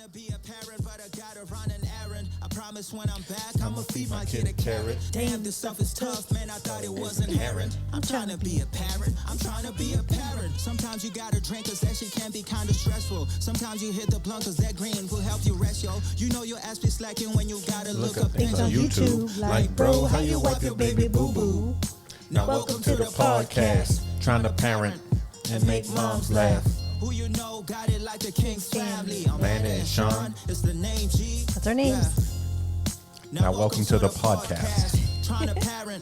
to be a parent, but I gotta run an errand. I promise when I'm back, I'ma feed my kid a carrot. Damn, this stuff is tough, man, I thought it was inherent. I'm trying to be a parent, I'm trying to be a parent. Sometimes you gotta drink, cause that shit can be kinda stressful. Sometimes you hit the blunt, cause that green will help you rest, yo. You know your ass be slacking when you gotta look up things on YouTube. Like, bro, how you wipe your baby boo-boo? Now welcome to the podcast, trying to parent and make moms laugh. Who you know got it like the King's family. Amanda and Sean. It's the name G. That's our names. Yeah. Now welcome to the podcast. Trying to parent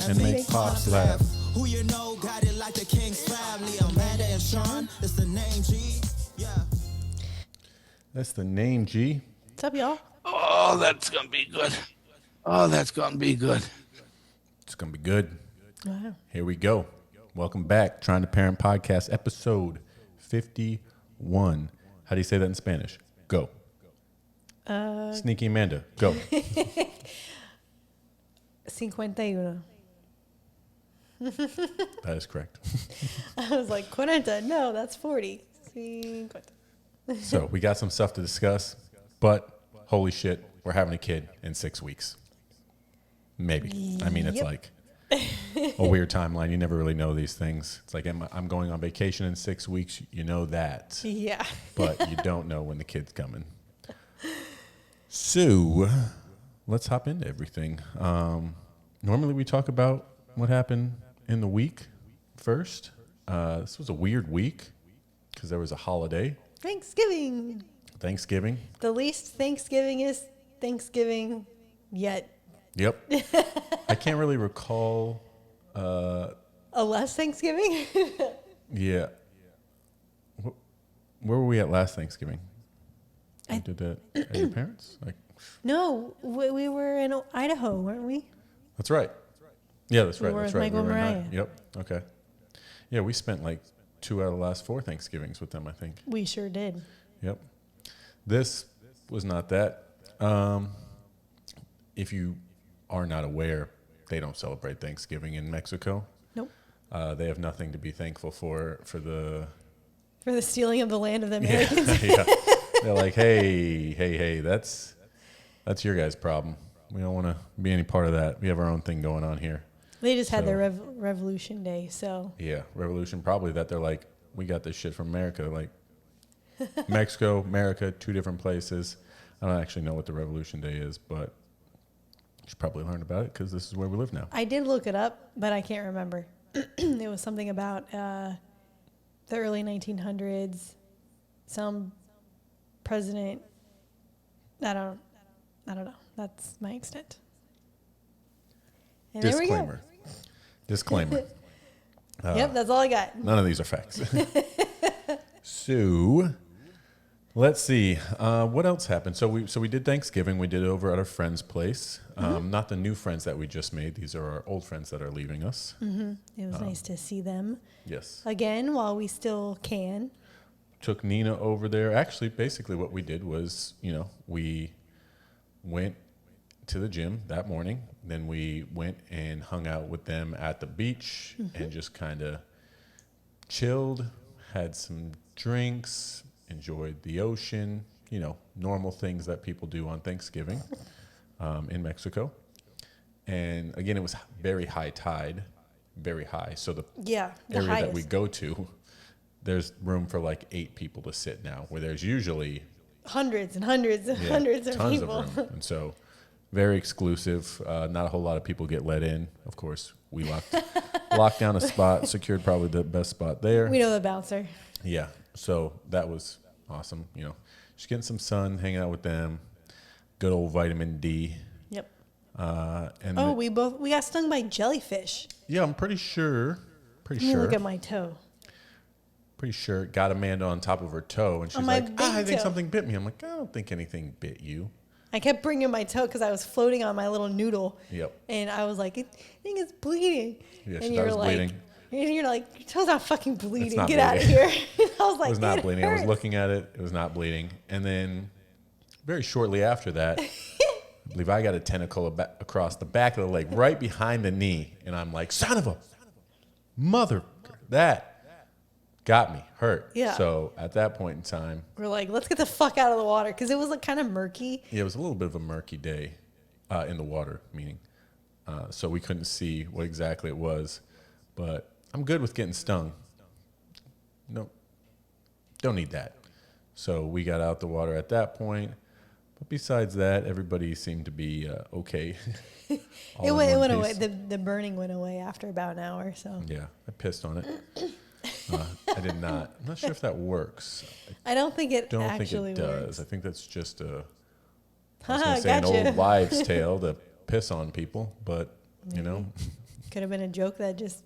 and make pops laugh. Who you know got it like the King's family. Amanda and Sean. It's the name G. Yeah. That's the name G. What's up, y'all? Oh, that's going to be good. Oh, that's going to be good. It's going to be good. Wow. Here we go. Welcome back. Trying to Parent Podcast, episode 51. How do you say that in Spanish? Go. Sneaky Amanda, go. 51. That is correct. I was like, 40. No, that's 40. 50. So we got some stuff to discuss, but holy shit, we're having a kid in 6 weeks. Maybe. I mean, it's like a weird timeline. You never really know these things. It's like I'm going on vacation in 6 weeks. You know that. Yeah. But you don't know when the kid's coming. So let's hop into everything. Normally we talk about what happened in the week first. This was a weird week because there was a holiday. Thanksgiving. The least Thanksgiving is Thanksgiving yet. Yep. I can't really recall. A less Thanksgiving? Yeah. Where were we at last Thanksgiving? I did that at your parents? No, we were in Idaho, weren't we? That's right. Yeah, that's right. We were That's with right. Michael We were in Mariah. Yep. Okay. Yeah, we spent like 2 out of the last 4 Thanksgivings with them, I think. We sure did. Yep. This was not that. If you are not aware, they don't celebrate Thanksgiving in Mexico. Nope. They have nothing to be thankful for the... For the stealing of the land of the Americans. Yeah. They're like, hey, that's your guys' problem. We don't want to be any part of that. We have our own thing going on here. They just had their Revolution Day, so. Yeah, revolution, probably that they're like, we got this shit from America. They're like, Mexico, America, 2 different places. I don't actually know what the Revolution Day is, but you should probably learn about it because this is where we live now. I did look it up, but I can't remember. It was something about the early 1900s. Some president. I don't know. That's my extent. And Disclaimer. Yep, that's all I got. None of these are facts. So, let's see. What else happened? So we did Thanksgiving. We did it over at our friend's place. Not the new friends that we just made. These are our old friends that are leaving us. Mm-hmm. It was nice to see them. Yes. Again, while we still can. Took Nina over there. Actually, basically what we did was, we went to the gym that morning. Then we went and hung out with them at the beach and just kind of chilled, had some drinks, enjoyed the ocean, normal things that people do on Thanksgiving in Mexico. And again, it was very high tide, very high. So the area that we go to, there's room for like 8 people to sit now, where there's usually hundreds and hundreds and hundreds of tons people. Of room. And so very exclusive. Not a whole lot of people get let in. Of course, we locked down a spot, secured probably the best spot there. We know the bouncer. Yeah. So that was awesome. Just getting some sun, hanging out with them. Good old vitamin D. Yep. And we got stung by jellyfish. Yeah, I'm pretty sure. Let me look at my toe. Pretty sure. Got Amanda on top of her toe, and she's like, I think something bit me. I'm like, I don't think anything bit you. I kept bringing my toe because I was floating on my little noodle. Yep. And I was like, I think it's bleeding. Yeah, and she was bleeding. And you're like, your toe's not fucking bleeding. Not Get out of here. I was like, it was not bleeding. Hurts. I was looking at it. It was not bleeding. And then very shortly after that, I believe I got a tentacle across the back of the leg, right behind the knee. And I'm like, son of a mother, that got me hurt. Yeah. So at that point in time, We're like, let's get the fuck out of the water because it was like kind of murky. yeah, it was a little bit of a murky day in the water, meaning. So we couldn't see what exactly it was. But I'm good with getting stung. No, don't need that. So we got out the water at that point. But besides that, everybody seemed to be okay. It went away. The burning went away after about an hour. So Yeah, I pissed on it. I did not. I'm not sure if that works. I don't think it Don't actually think it does. works. I think that's just I was Haha, going to say an gotcha. old wives' tale to piss on people, but you know, Could have been a joke that just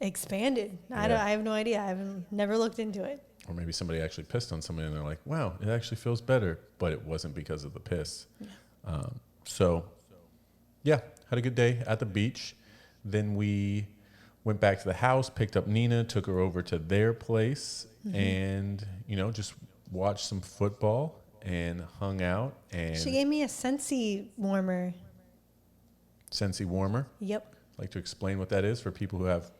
expanded. Yeah. I have no idea. I've never looked into it. or maybe somebody actually pissed on somebody and they're like, "Wow, it actually feels better," but it wasn't because of the piss. So, yeah, had a good day at the beach. Then we went back to the house, picked up Nina, took her over to their place, and just watched some football and hung out. And She gave me a Scentsy warmer. Scentsy warmer. Yep. Like to explain what that is for people who have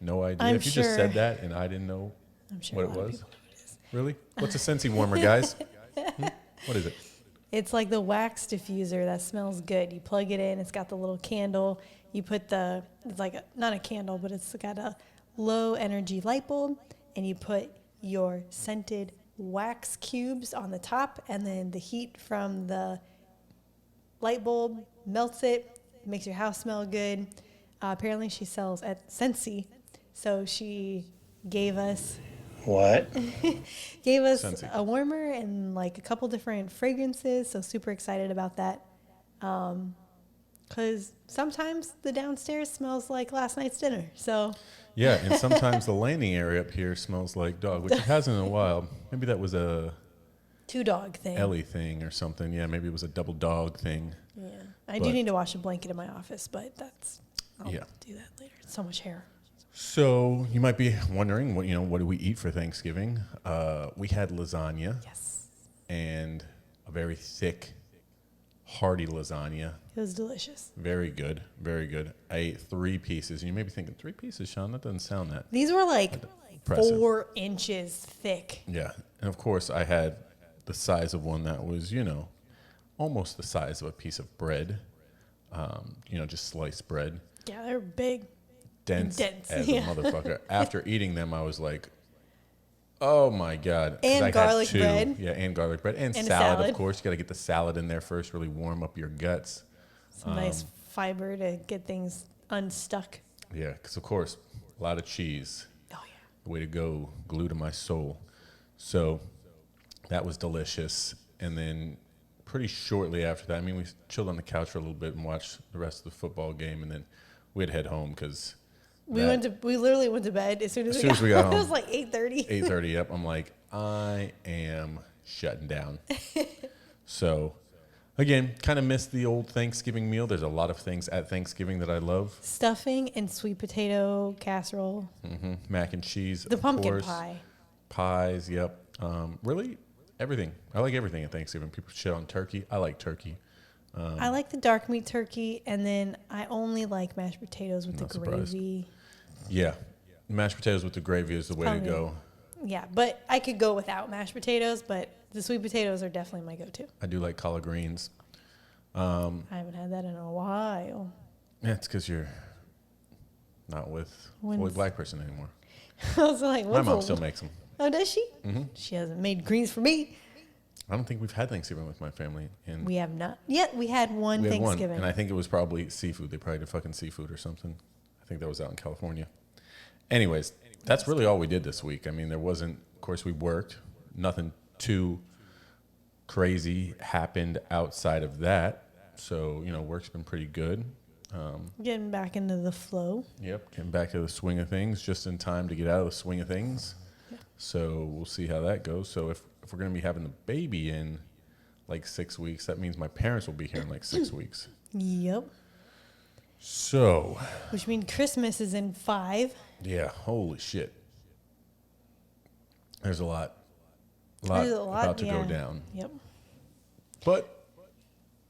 no idea. I'm If you just sure- said that and I didn't know I'm sure what a it lot of was. people know what it is. Really? What's a Scentsy warmer, guys? What is it? It's like the wax diffuser that smells good. You plug it in. It's got the little candle. You put it's like not a candle, but it's got a low energy light bulb, and you put your scented wax cubes on the top, and then the heat from the light bulb melts it, makes your house smell good. Apparently, she sells at Scentsy, so she gave us What? Scentsy. a warmer and like a couple different fragrances. So super excited about that. Because sometimes the downstairs smells like last night's dinner. So Yeah, and sometimes the landing area up here smells like dog, which it hasn't in a while. Maybe that was a 2-dog thing. Ellie thing or something. Yeah, maybe it was a double dog thing. Yeah. I But- do need to wash a blanket in my office, but I'll Yeah. do that later. It's so much hair. So you might be wondering, what do we eat for Thanksgiving? We had lasagna Yes. and a very thick, hearty lasagna. It was delicious. Very good, very good. I ate 3 pieces. And you may be thinking, 3 pieces, Sean? That doesn't sound that. These were like Impressive. 4 inches thick. Yeah. And of course, I had the size of one that was, almost the size of a piece of bread. Just sliced bread. Yeah, they're big. Dense as yeah. a motherfucker. After eating them, I was like, oh my God. 'Cause And I had garlic 2. bread. Yeah, and garlic bread. And And a salad, salad. of course. You got to get the salad in there first, really warm up your guts. Some nice fiber to get things unstuck. Yeah, because, of course, a lot of cheese. Oh, yeah. The way to go, glue to my soul. So that was delicious. And then pretty shortly after that, we chilled on the couch for a little bit and watched the rest of the football game. And then we'd head home because We literally went to bed as soon as, As soon as we got home. It was like 8:30. 8:30 up. I'm like, I am shutting down. So, again, kind of missed the old Thanksgiving meal. There's a lot of things at Thanksgiving that I love. Stuffing and sweet potato casserole. Mac and cheese, The of pumpkin course. pie. Pies, yep. Really, everything. I like everything at Thanksgiving. People shit on turkey. I like turkey. I like the dark meat turkey, and then I only like mashed potatoes with the Not surprised. gravy. Yeah. Mashed potatoes with the gravy is the way to Okay. go. Yeah, but I could go without mashed potatoes, but the sweet potatoes are definitely my go-to. I do like collard greens. I haven't had that in a while. Yeah, it's because you're not with a fully When's- black person anymore. I was like, My what's mom a- still makes them. Oh, does she? She hasn't made greens for me. I don't think we've had Thanksgiving with my family. And We have not. Yet we had one we had one, Thanksgiving. and I think it was probably seafood. They probably did fucking seafood or something. I think that was out in California. Anyways, that's really all we did this week. There wasn't, of course, we worked. Nothing too crazy happened outside of that. So, work's been pretty good. Getting back into the flow. Yep, getting back to the swing of things just in time to get out of the swing of things. So we'll see how that goes. So if we're going to be having the baby in like 6 weeks, that means my parents will be here in like 6 weeks. Yep. So, Which means Christmas is in 5. yeah, holy shit. There's a lot There's a lot, about to go yeah. down. Yep. But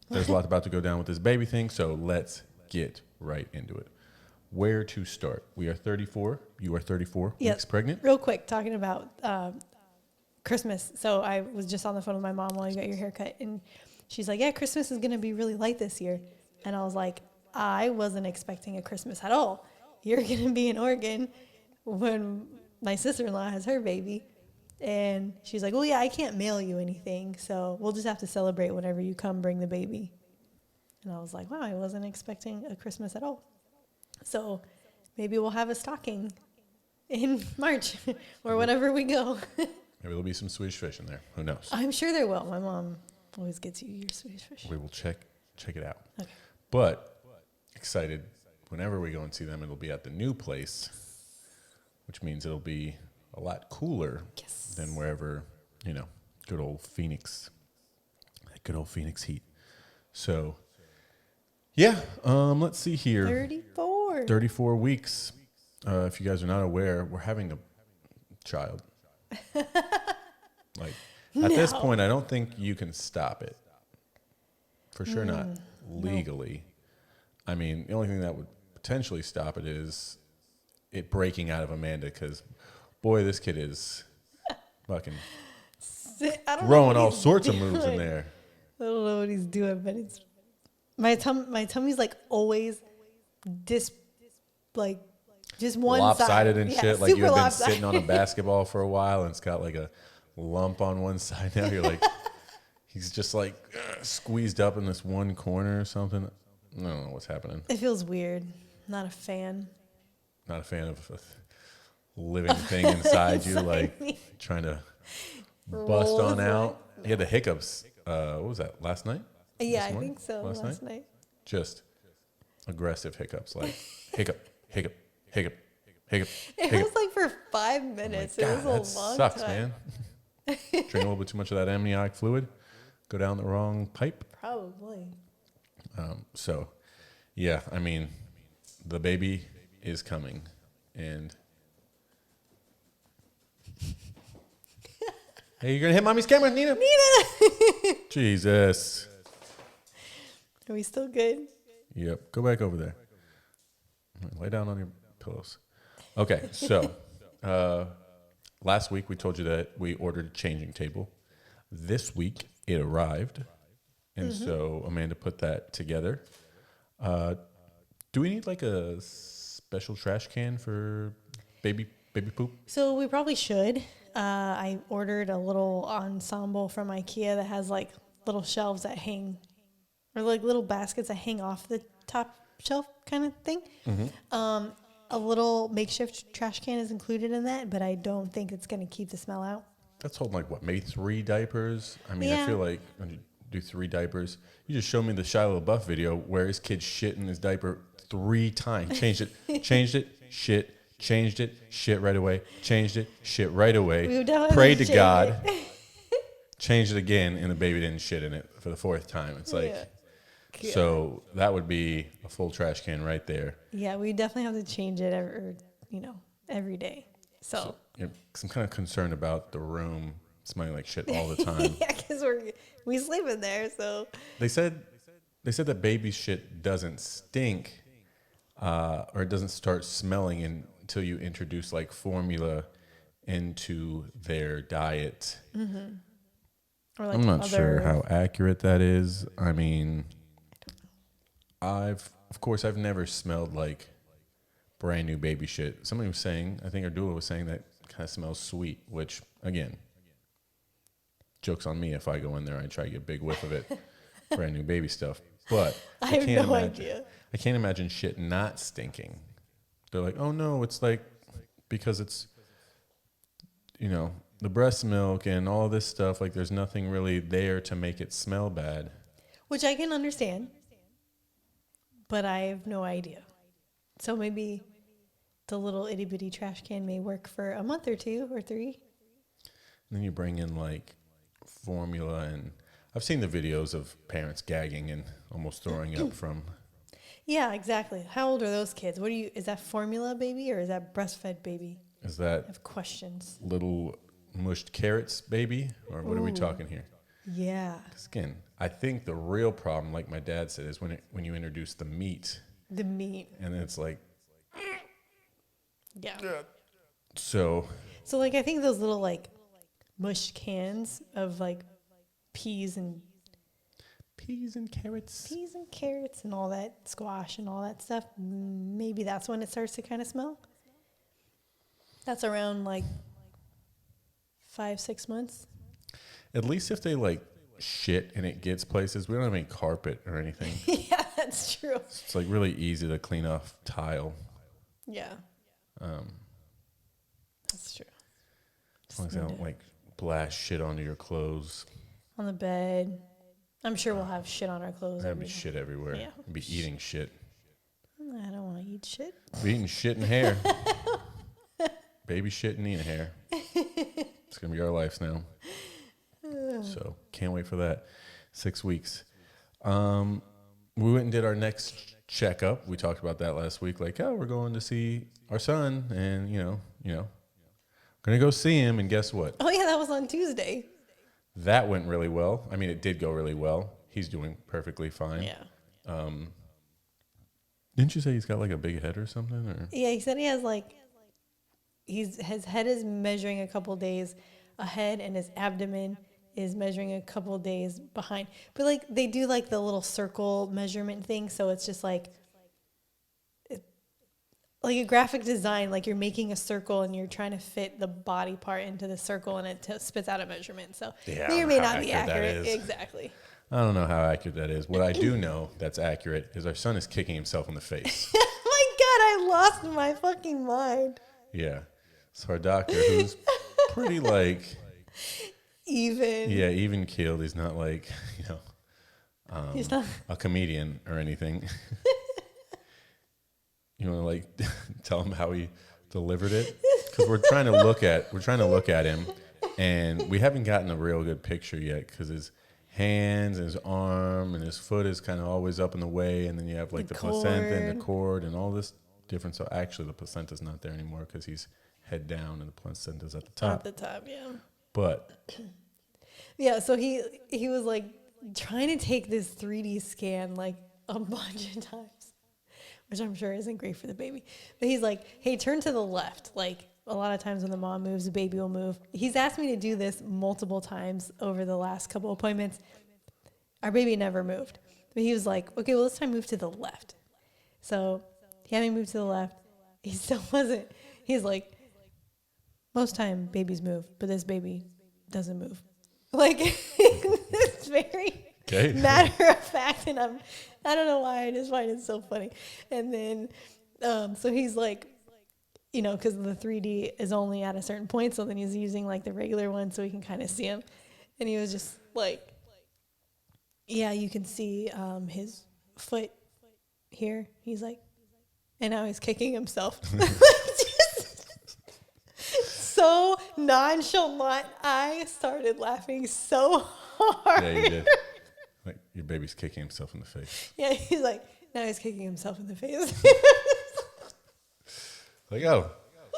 there's a lot about to go down with this baby thing, so let's get right into it. where to start. We are 34. You are 34 Yep. weeks pregnant. Real quick, talking about Christmas. So I was just on the phone with my mom while you got your haircut, and she's like, yeah, Christmas is going to be really light this year. And I was like, I wasn't expecting a Christmas at all. You're going to be in Oregon when my sister-in-law has her baby. And she's like, well, yeah, I can't mail you anything, so we'll just have to celebrate whenever you come bring the baby. And I was like, wow, I wasn't expecting a Christmas at all. So maybe we'll have a stocking in March or whenever we go. Maybe there'll be some Swedish fish in there. Who knows? I'm sure there will. My mom always gets you your Swedish fish. We will check it out. Okay. But excited, whenever we go and see them, it'll be at the new place, which means it'll be a lot cooler than wherever, good old Phoenix, that good old Phoenix heat. So, yeah, let's see here. 34 weeks. If you guys are not aware, we're having a child. Like, at this point, I don't think you can stop it. For sure not legally. I mean, the only thing that would potentially stop it is it breaking out of Amanda, because, boy, this kid is fucking throwing all sorts of moves in there. I don't know what he's doing, but it's my tummy's like always just one lopsided side. and Yeah, shit. Like you had been lopsided. sitting on a basketball for a while and it's got like a lump on one side. Now you're like, he's just like squeezed up in this one corner or something. I don't know what's happening. It feels weird. Not a fan. Not a fan of a living thing inside you, like trying to bust Roll on the out. He had the hiccups. What was that? Last night? Yeah, This I morning? think so. Last night. Just aggressive hiccups, like hiccup, hiccup, hiccup, hiccup. It hiccup. was like for 5 minutes. God, it was a that long sucks, time. man. Drink a little bit too much of that amniotic fluid, go down the wrong pipe. Probably. So, yeah, I mean, the baby is coming, and hey, you're gonna hit mommy's camera, Nina. Jesus. Are we still good? Yep. Go back over there. Lay down on your pillows. Okay, so last week we told you that we ordered a changing table. This week it arrived, and so Amanda put that together. Do we need like a special trash can for baby poop? So we probably should. I ordered a little ensemble from IKEA that has like little shelves that hang, or like little baskets that hang off the top shelf kind of thing. A little makeshift trash can is included in that, but I don't think it's going to keep the smell out. That's holding like what, maybe 3 diapers? I mean, I Yeah. feel like when you do 3 diapers, you just showed me the Shia LaBeouf video where his kid shit in his diaper 3 times. Changed it, shit, changed it, shit right away, changed it, shit right away, We definitely prayed to shit. God, changed it again, and the baby didn't shit in it for the 4th time. It's like, Yeah. so that would be a full trash can right there. Yeah, we definitely have to change it every day. So Yeah, 'cause I'm kind of concerned about the room smelling like shit all the time. yeah, because we sleep in there. So They said that baby shit doesn't stink, or it doesn't start smelling until you introduce like formula into their diet. or like I'm not other, sure how accurate that is. I mean, I've never smelled like brand new baby shit. Somebody was saying, I think our doula was saying that kind of smells sweet, which again, joke's on me if I go in there and I try to get a big whiff of it, brand new baby stuff. But I have can't no imagine, idea. I can't imagine shit not stinking. They're like, oh no, it's like because it's the breast milk and all this stuff. Like there's nothing really there to make it smell bad. Which I can understand, but I have no idea. So maybe the little itty bitty trash can may work for a month or 2 or 3. And then you bring in like formula, and I've seen the videos of parents gagging and almost throwing up from. Yeah, exactly. How old are those kids? Is that formula baby or is that breastfed baby? Is I that have questions. little mushed carrots baby, or what are we talking here? Yeah. 'Cause again, I think the real problem, like my dad said, is when you introduce the meat, The meat. and it's like Yeah. So like, I think those little, like, mush cans of, like, peas and carrots and all that, squash and all that stuff, maybe that's when it starts to kind of smell. That's around, like, 5-6 months. at least if they like shit and it gets places, we don't have any carpet or anything. Yeah, that's true. It's like really easy to clean off tile. Yeah. That's true. As long as they don't like blast shit onto your clothes. On the bed. I'm sure we'll have shit on our clothes. There'd be shit everywhere. Yeah. We'd be eating shit. I don't want to eat shit. Be eating shit and hair. Baby shit and eating hair. It's going to be our lives now. So can't wait for that. 6 weeks. We went and did our next checkup. We talked about that last week. Like, oh, we're going to see our son, and you know, going to go see him. And guess what? Oh yeah, that was on Tuesday. That went really well. I mean, it did go really well. He's doing perfectly fine. Yeah. Didn't you say he's got like a big head or something? Or Yeah, he said he has like, his head is measuring a couple days ahead, and his abdomen is measuring a couple days behind. But like, they do like the little circle measurement thing, so it's just like a graphic design, like you're making a circle and you're trying to fit the body part into the circle, and it spits out a measurement. So Yeah, may or may how not be accurate that accurate. is. Exactly. I don't know how accurate that is. What I do know that's accurate is our son is kicking himself in the face. Oh my God, I lost my fucking mind. Yeah. So our doctor, who's pretty like even keeled. He's not like, He's not. a comedian or anything. You want to like tell him how he delivered it? Because we're trying to look at him, and we haven't gotten a real good picture yet because his hands and his arm and his foot is kind of always up in the way, and then you have like the placenta and the cord and all this different. So actually, the placenta's not there anymore because he's head down and the placenta's at the top. At the top, yeah. But yeah, so he was like trying to take this 3D scan like a bunch of times, which I'm sure isn't great for the baby. But he's like, hey, turn to the left. Like, a lot of times when the mom moves, the baby will move. He's asked me to do this multiple times over the last couple appointments. Our baby never moved. But he was like, okay, well, this time move to the left. So he had me move to the left. He still wasn't. He's like, most time babies move, but this baby doesn't move. Like, it's very matter of fact, and I don't know why, I just find it so funny. And then, so he's like, because the 3D is only at a certain point, so then he's using like the regular one so he can kind of see him. And he was just like, yeah, you can see his foot here. He's like, and now he's kicking himself. So nonchalant. I started laughing so hard. Yeah, you did. Like, your baby's kicking himself in the face. Yeah, he's like, now he's kicking himself in the face. Like, oh,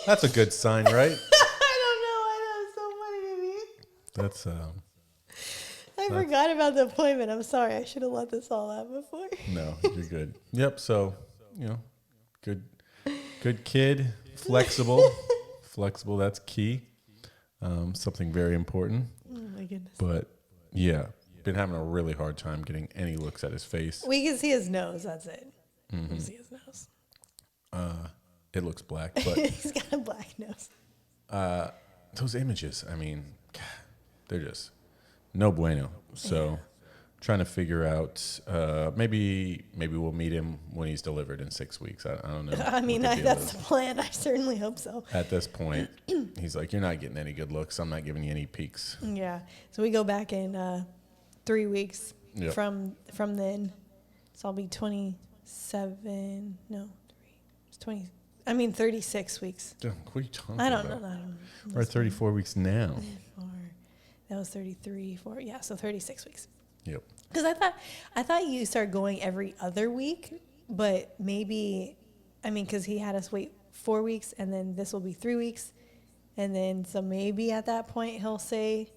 that's a good sign, right? I don't know why that was so funny to me. That's I forgot about the appointment. I'm sorry. I should have let this all out before. No, you're good. Yep. So, good kid, flexible. Flexible, that's key. Something very important. Oh my goodness. But yeah, been having a really hard time getting any looks at his face. We can see his nose. That's it. We can see his nose. It looks black, but He's got a black nose. those images, I mean, they're just no bueno. So trying to figure out, maybe we'll meet him when he's delivered in 6 weeks. I don't know. I mean, that's the plan. I certainly hope so. At this point, he's like, you're not getting any good looks. I'm not giving you any peeks. Yeah. So we go back in 3 weeks from then. So I'll be 27. No, 20. I mean, 36 weeks. What are you talking I about? don't know. We're at 34 weeks now. That was 33, 4. Yeah, so 36 weeks. Yep. Because I thought you start going every other week, but maybe, because he had us wait 4 weeks, and then this will be 3 weeks, and then so maybe at that point he'll say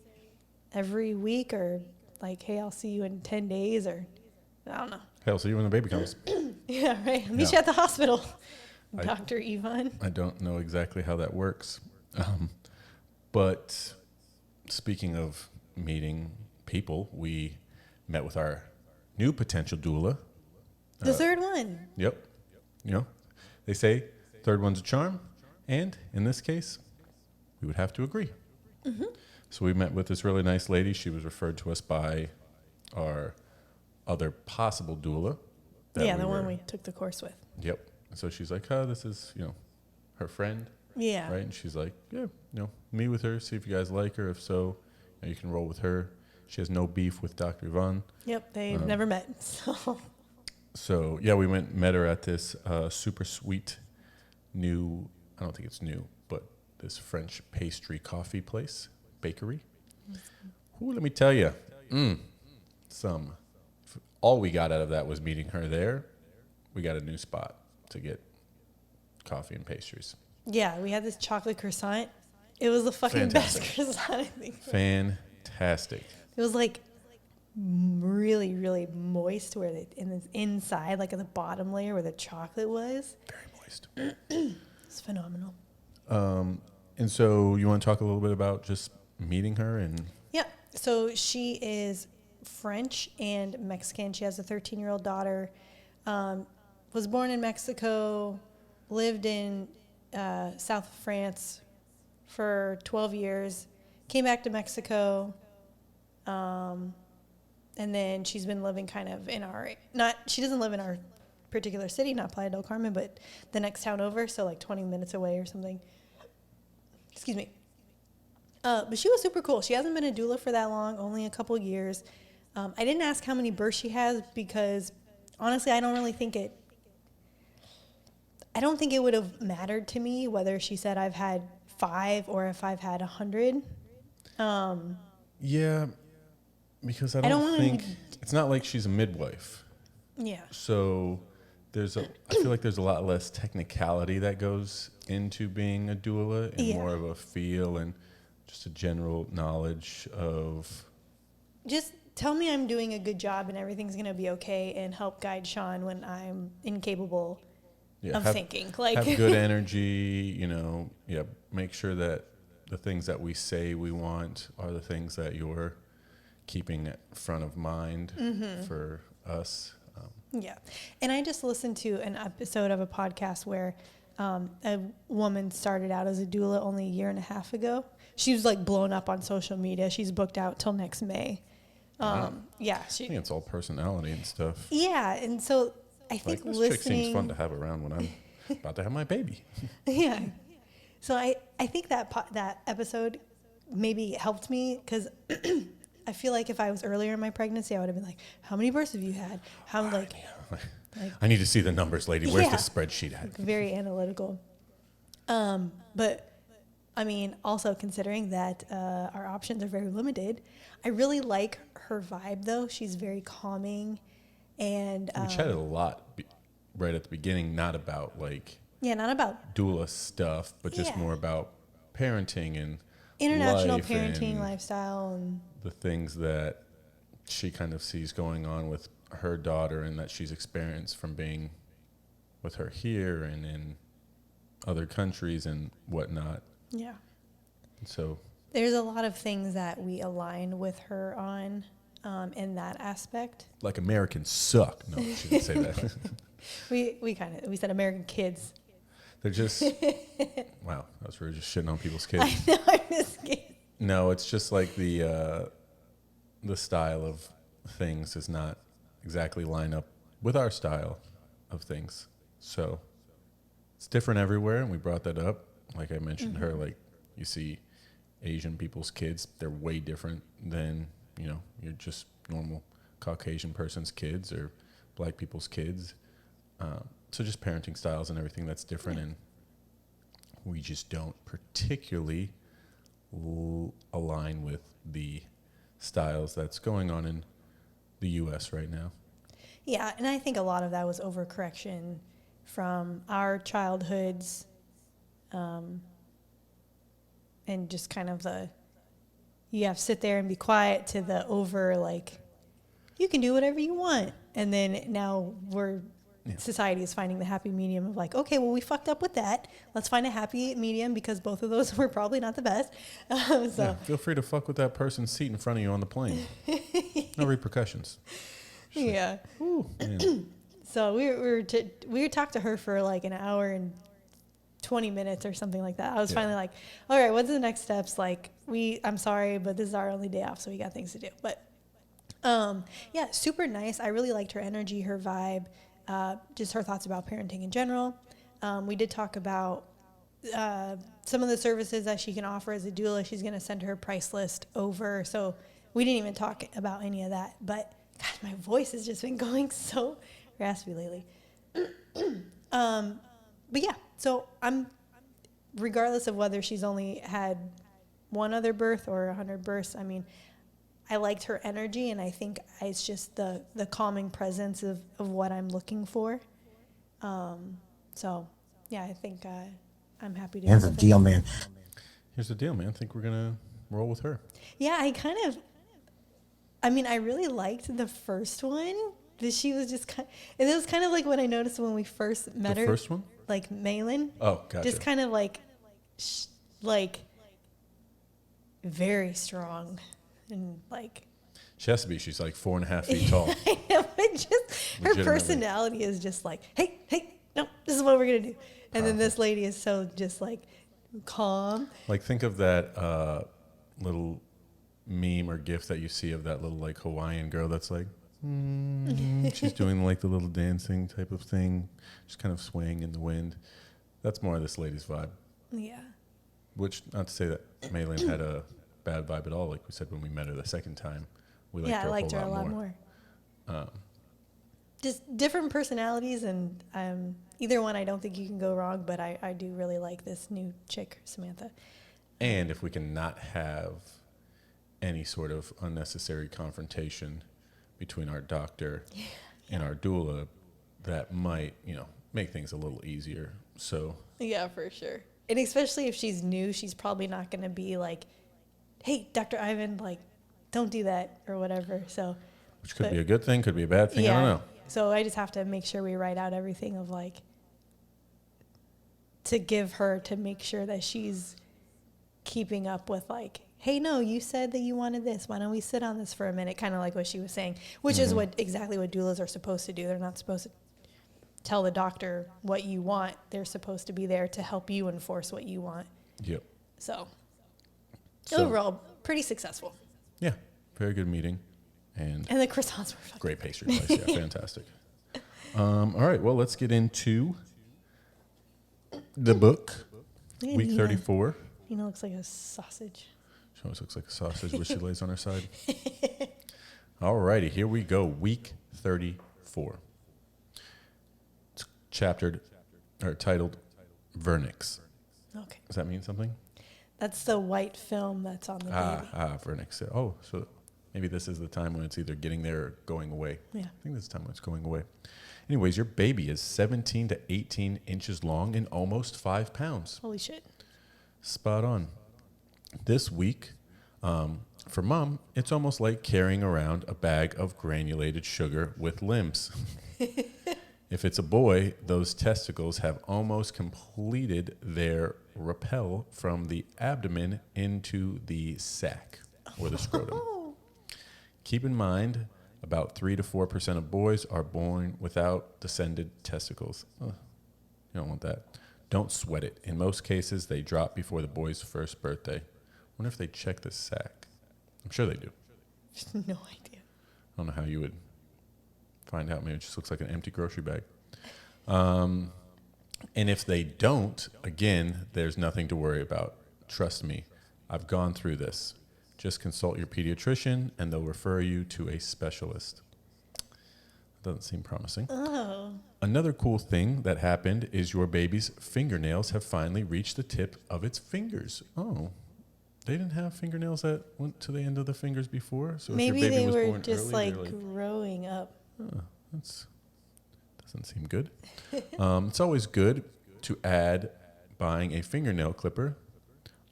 every week, or like, hey, I'll see you in 10 days, or I don't know. Hell, see you when the baby comes. Yeah, right. Meet you at the hospital. Dr. Yvonne. I don't know exactly how that works. But speaking of meeting people, we met with our new potential doula. The third one. Yep. You know, they say third one's a charm. And in this case, we would have to agree. Mm-hmm. So we met with this really nice lady. She was referred to us by our other possible doula. One we took the course with. Yep. So she's like, this is, her friend. Yeah. Right. And she's like, meet with her, see if you guys like her. If so, you can roll with her. She has no beef with Dr. Yvonne. Yep. They've never met. So, yeah, we met her at this super sweet new, I don't think it's new, but this French pastry coffee place, bakery. Ooh, let me tell you, all we got out of that was meeting her there. We got a new spot to get coffee and pastries. Yeah, we had this chocolate croissant. It was the fucking best croissant, I think. Fantastic. It was like really, really moist where in the inside, like at the bottom layer where the chocolate was. Very moist. It's phenomenal. And so you want to talk a little bit about just meeting her and... Yeah. So she is French and Mexican. She has a 13-year-old daughter. Was born in Mexico, lived in south of France for 12 years, came back to Mexico, and then she's been living kind of in she doesn't live in our particular city, not Playa del Carmen, but the next town over, so like 20 minutes away or something. Excuse me. But she was super cool. She hasn't been a doula for that long, only a couple years. I didn't ask how many births she has because honestly, I don't think it would have mattered to me whether she said I've had 5 or if I've had 100. Yeah, because I don't think it's not like she's a midwife. Yeah. So I feel like there's a lot less technicality that goes into being a doula and more of a feel and just a general knowledge of. Just tell me I'm doing a good job and everything's going to be okay and help guide Sean when I'm incapable of thinking. Like have good energy, make sure that the things that we say we want are the things that you're keeping at front of mind for us. Yeah. And I just listened to an episode of a podcast where a woman started out as a doula only a year and a half ago. She was like blown up on social media. She's booked out till next May. I think it's all personality and stuff. Yeah. And so I think this listening. Chick seems fun to have around when I'm about to have my baby. Yeah. So I think that episode maybe helped me because I feel like if I was earlier in my pregnancy, I would have been like, how many births have you had? I need to see the numbers, lady. Where's the spreadsheet at? Very analytical. But I mean, also considering that our options are very limited, I really like her vibe though. She's very calming. And we chatted a lot right at the beginning, not about not about doula stuff, but just more about parenting and international parenting lifestyle and the things that she kind of sees going on with her daughter and that she's experienced from being with her here and in other countries and whatnot. Yeah. So there's a lot of things that we align with her on in that aspect. Like Americans suck. No, she didn't say that. we said American kids. They're just, wow, that was really just shitting on people's kids. I know, I'm just kidding. No, it's just like the style of things does not exactly line up with our style of things. So it's different everywhere, and we brought that up. Like I mentioned her, like you see Asian people's kids, they're way different than, you're just normal Caucasian person's kids or black people's kids. So just parenting styles and everything that's different, and we just don't particularly align with the styles that's going on in the U.S. right now. Yeah, and I think a lot of that was overcorrection from our childhoods, and just kind of you have to sit there and be quiet to the over, you can do whatever you want. And then now we're society is finding the happy medium of like, okay, well, we fucked up with that. Let's find a happy medium because both of those were probably not the best. Yeah, feel free to fuck with that person's seat in front of you on the plane. No repercussions. Yeah. Ooh, man. So we talked to her for like an hour and 20 minutes or something like that. I was finally like, all right, what's the next steps? Like, I'm sorry, but this is our only day off, so we got things to do. But yeah, super nice. I really liked her energy, her vibe, just her thoughts about parenting in general. We did talk about some of the services that she can offer as a doula. She's going to send her price list over. So we didn't even talk about any of that. But God, my voice has just been going so raspy lately. But yeah, so I'm, regardless of whether she's only had one other birth or 100 births, I mean, I liked her energy, and I think it's just the calming presence of what I'm looking for. So, yeah, I think I'm happy to. Here's the deal, man. Here's the deal, man. I think we're going to roll with her. Yeah, I mean, I really liked the first one. She was just kind of, and it was kind of like when I noticed when we first met her. The first one? Like Malin. Oh, gotcha. Just kind of like very strong and like. She has to be. She's like 4.5 feet tall. I know, but just her personality is just like, hey, no, this is what we're gonna do. And then this lady is so just like calm. Like think of that little meme or gif that you see of that little like Hawaiian girl that's like, she's doing like the little dancing type of thing, just kind of swaying in the wind. That's more of this lady's vibe. Yeah. Which, not to say that Malin had a bad vibe at all. Like we said when we met her the second time, we liked her I liked her a lot more. Just different personalities, and either one I don't think you can go wrong, but I do really like this new chick, Samantha. And if we can not have any sort of unnecessary confrontation between our doctor and our doula, that might, make things a little easier. So yeah, for sure. And especially if she's new, she's probably not going to be like, hey, Dr. Ivan, like, don't do that or whatever. So, which could be a good thing, could be a bad thing. Yeah, I don't know. So I just have to make sure we write out everything of like, to give her to make sure that she's keeping up with like, hey, no, you said that you wanted this. Why don't we sit on this for a minute? Kind of like what she was saying, which is exactly what doulas are supposed to do. They're not supposed to tell the doctor what you want. They're supposed to be there to help you enforce what you want. Yep. So overall, pretty successful. Yeah, very good meeting. And the croissants were fucking great pastry place. Yeah, fantastic. All right, well, let's get into the book, week 34. Nina looks like a sausage. She always looks like a sausage when she lays on her side. All righty, here we go. Week 34. It's titled Vernix. Okay. Does that mean something? That's the white film that's on the baby. Vernix. Oh, so maybe this is the time when it's either getting there or going away. Yeah. I think this is the time when it's going away. Anyways, your baby is 17 to 18 inches long and almost 5 pounds. Holy shit. Spot on. This week, for mom, it's almost like carrying around a bag of granulated sugar with limbs. If it's a boy, those testicles have almost completed their rappel from the abdomen into the sac or the scrotum. Keep in mind, about 3 to 4% of boys are born without descended testicles. You don't want that. Don't sweat it. In most cases, they drop before the boy's first birthday. I wonder if they check the sac. I'm sure they do. No idea. I don't know how you would find out. Maybe it just looks like an empty grocery bag. And if they don't, again, there's nothing to worry about. Trust me, I've gone through this. Just consult your pediatrician, and they'll refer you to a specialist. Doesn't seem promising. Oh. Another cool thing that happened is your baby's fingernails have finally reached the tip of its fingers. Oh. They didn't have fingernails that went to the end of the fingers before? So maybe if your baby they was were born just early, like growing up. Doesn't seem good. It's always good to add buying a fingernail clipper,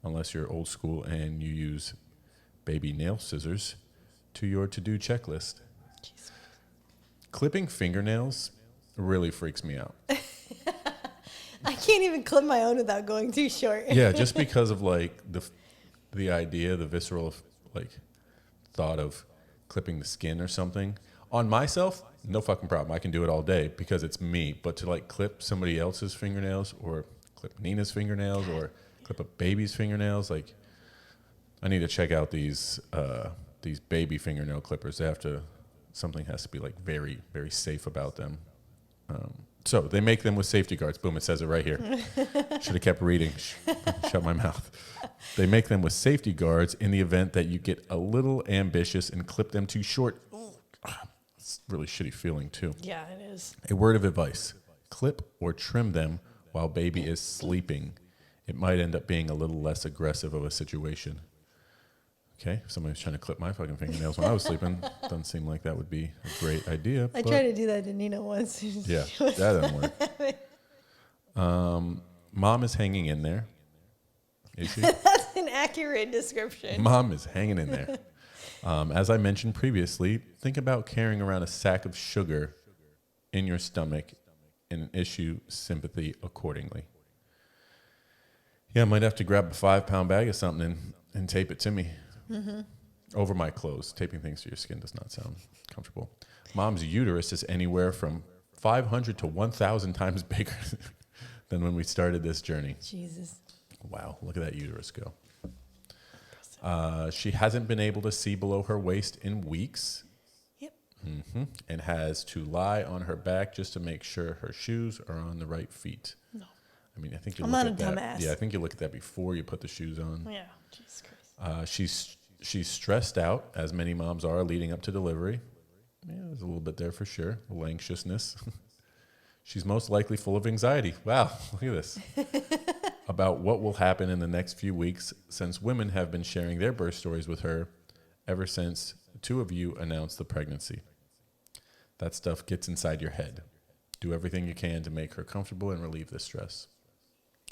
unless you're old school and you use baby nail scissors, to your to-do checklist. Jeez. Clipping fingernails really freaks me out. I can't even clip my own without going too short. Yeah, just because of like the idea, the visceral like thought of clipping the skin or something. On myself, no fucking problem. I can do it all day because it's me. But to like clip somebody else's fingernails or clip Nina's fingernails or clip a baby's fingernails, like I need to check out these baby fingernail clippers. They have to, something has to be like very, very safe about them. So they make them with safety guards. Boom, it says it right here. Should have kept reading. Shut my mouth. They make them with safety guards in the event that you get a little ambitious and clip them too short. It's a really shitty feeling too. Yeah, it is. A word of advice: clip or trim them while baby is sleeping. It might end up being a little less aggressive of a situation. Okay, if somebody was trying to clip my fucking fingernails when I was sleeping, doesn't seem like that would be a great idea. I tried to do that to Nina once. Yeah, that doesn't work. Mom is hanging in there. Is she? That's an accurate description. Mom is hanging in there. As I mentioned previously, think about carrying around a sack of sugar in your stomach and issue sympathy accordingly. Yeah, I might have to grab a 5-pound bag of something and tape it to me. Mm-hmm. Over my clothes. Taping things to your skin does not sound comfortable. Mom's uterus is anywhere from 500 to 1,000 times bigger than when we started this journey. Jesus. Wow, look at that uterus go. She hasn't been able to see below her waist in weeks. Yep. Mm-hmm. And has to lie on her back just to make sure her shoes are on the right feet. No. I mean, I think you I'm look not at a that. dumbass. Yeah, I think you look at that before you put the shoes on. Yeah. Jesus Christ. She's stressed out, as many moms are leading up to delivery. Yeah, there's a little bit there for sure. A little anxiousness. She's most likely full of anxiety. Wow, look at this. About what will happen in the next few weeks, since women have been sharing their birth stories with her ever since the two of you announced the pregnancy. That stuff gets inside your head. Do everything you can to make her comfortable and relieve the stress.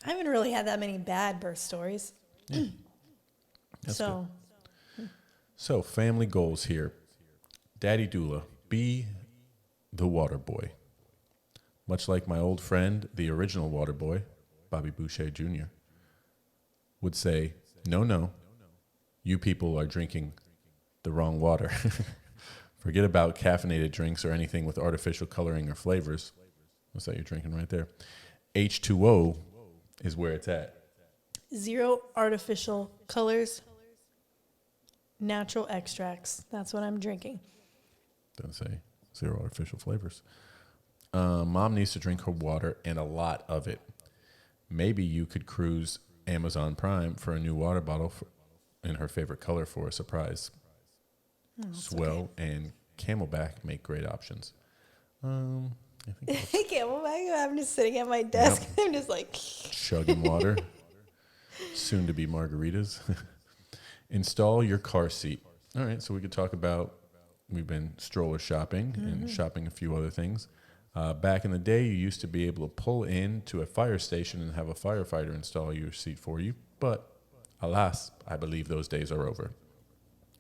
I haven't really had that many bad birth stories. Yeah. That's So, good. So, family goals here. Daddy doula, be the water boy. Much like my old friend, the original water boy, Bobby Boucher Jr., would say, no, you people are drinking the wrong water. Forget about caffeinated drinks or anything with artificial coloring or flavors. What's that you're drinking right there? H2O is where it's at. 0 artificial colors, natural extracts. That's what I'm drinking. Doesn't say 0 artificial flavors. Mom needs to drink her water and a lot of it. Maybe you could cruise Amazon Prime for a new water bottle in her favorite color for a surprise. Swell and Camelback make great options. I think Camelback. I'm just sitting at my desk. Yep. I'm just like chugging water. Soon to be margaritas. Install your car seat. All right, so we could talk about, we've been stroller shopping and shopping a few other things. Back in the day, you used to be able to pull in to a fire station and have a firefighter install your seat for you. But alas, I believe those days are over.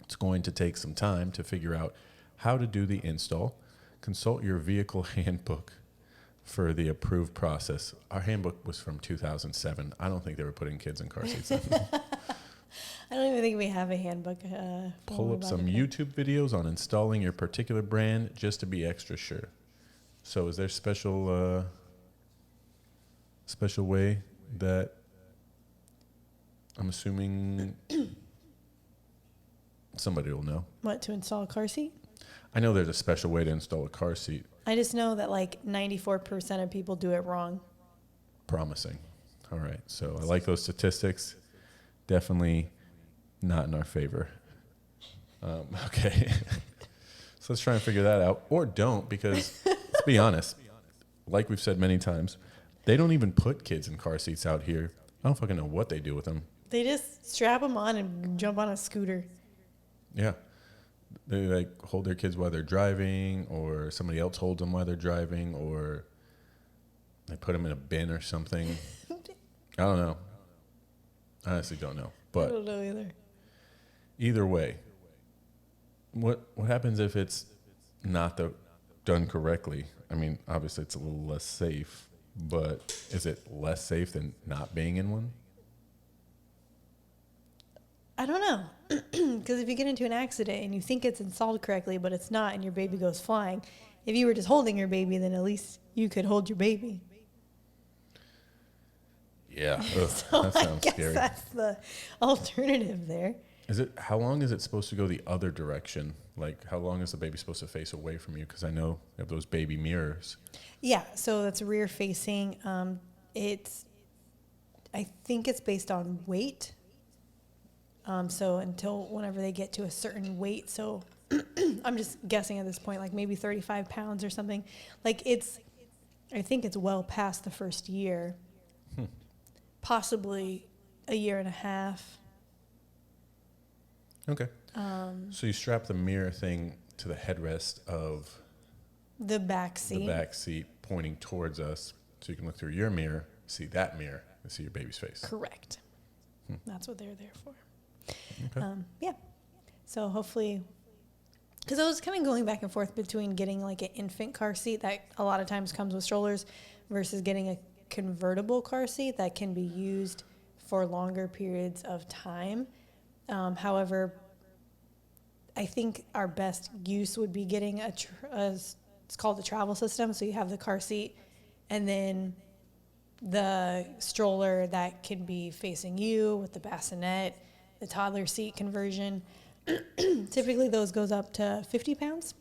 It's going to take some time to figure out how to do the install. Consult your vehicle handbook for the approved process. Our handbook was from 2007. I don't think they were putting kids in car seats. I don't even think we have a handbook. Pull up some YouTube videos on installing your particular brand just to be extra sure. So is there special way that I'm assuming somebody will know? What, to install a car seat? I know there's a special way to install a car seat. I just know that like 94% of people do it wrong. Promising. All right. So I like those statistics. Definitely not in our favor. Okay. So let's try and figure that out. Or don't, because let's be honest. Like we've said many times, they don't even put kids in car seats out here. I don't fucking know what they do with them. They just strap them on and jump on a scooter. Yeah. They like hold their kids while they're driving, or somebody else holds them while they're driving, or they put them in a bin or something. I don't know. I honestly don't know. But I don't know either. Either way, what happens if it's not the done correctly, I mean, obviously it's a little less safe, but is it less safe than not being in one? I don't know. Because if you get into an accident and you think it's installed correctly, but it's not, and your baby goes flying, if you were just holding your baby, then at least you could hold your baby. Yeah. So That I sounds guess scary. that's the alternative there. How long is it supposed to go the other direction? Like, how long is the baby supposed to face away from you? Because I know they have those baby mirrors. Yeah, so that's rear facing. I think it's based on weight. So until whenever they get to a certain weight, so I'm just guessing at this point, like maybe 35 pounds or something. Like I think it's well past the first year, possibly a year and a half. Okay. So you strap the mirror thing to the headrest of The back seat. the back seat pointing towards us, so you can look through your mirror, see that mirror, and see your baby's face. Correct. That's what they're there for. Okay. Yeah. So hopefully, because I was kind of going back and forth between getting like an infant car seat that a lot of times comes with strollers versus getting a convertible car seat that can be used for longer periods of time. However, I think our best use would be getting it's called the travel system. So you have the car seat and then the stroller that can be facing you with the bassinet, the toddler seat conversion. Typically those goes up to 50 pounds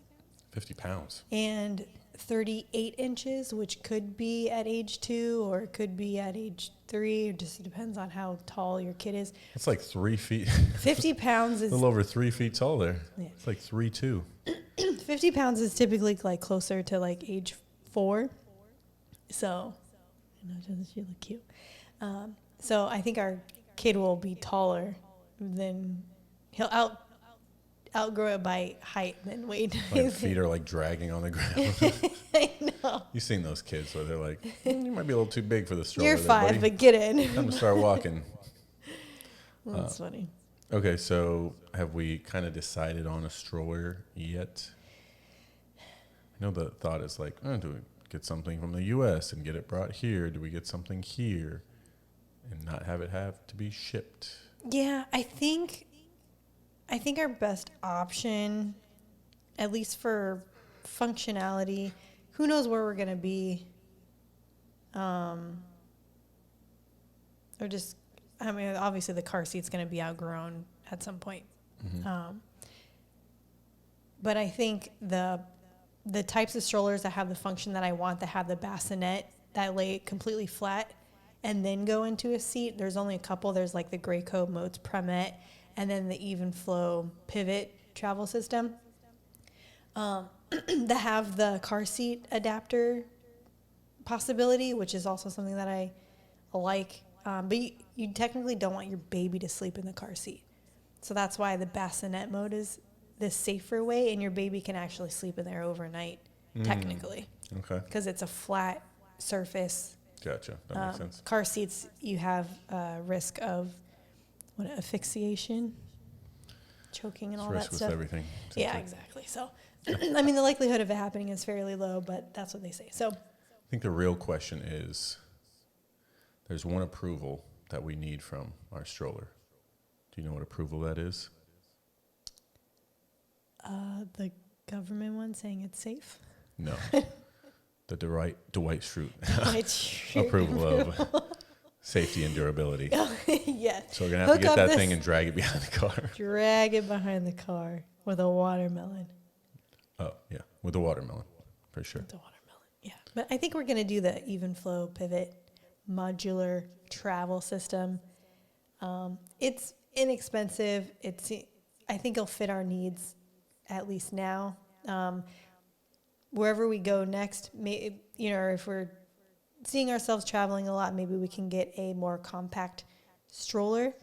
50 pounds. and 38 inches, which could be at age 2 or it could be at age 3. It just depends on how tall your kid is. It's like 3 feet. 50 pounds A is little over 3 feet tall there. Yeah. It's like 3'2". 50 pounds is typically like closer to like age 4. So, doesn't she look cute? So I think our kid will be taller than he'll outgrow it by height than weight. Like feet are like dragging on the ground. I know. You've seen those kids where they're like, you might be a little too big for the stroller. You're there, 5, buddy. but get in. Time to start walking. That's funny. Okay, so have we kind of decided on a stroller yet? I know the thought is like, do we get something from the U.S. and get it brought here? Do we get something here and not have it have to be shipped? Yeah, I think our best option, at least for functionality, who knows where we're going to be, or just, I mean, obviously the car seat's going to be outgrown at some point. But I think the types of strollers that have the function that I want, that have the bassinet that lay completely flat and then go into a seat, there's only a couple. There's like the Graco Motes Premet and then the Even Flow Pivot travel system that have the car seat adapter possibility, which is also something that I like. But you technically don't want your baby to sleep in the car seat. So that's why the bassinet mode is the safer way, and your baby can actually sleep in there overnight, technically. Okay. Because it's a flat surface. Gotcha. That makes sense. Car seats, you have risk of asphyxiation, choking, and It's all risk that with stuff. everything. Yeah, exactly. So, I mean, the likelihood of it happening is fairly low, but that's what they say. So, I think the real question is, there's one approval that we need from our stroller. Do you know what approval that is? the government one saying it's safe. No. The Dwight Schrute It's approval of safety and durability. yeah. So we're going to have to Hook get up that this- thing and drag it behind the car. Drag it behind the car with a watermelon. Oh, yeah. With a watermelon, for sure. The watermelon, yeah. But I think we're going to do the Even Flow Pivot modular travel system. It's inexpensive. I think it'll fit our needs, at least now. Wherever we go next, if we're seeing ourselves traveling a lot, maybe we can get a more compact stroller.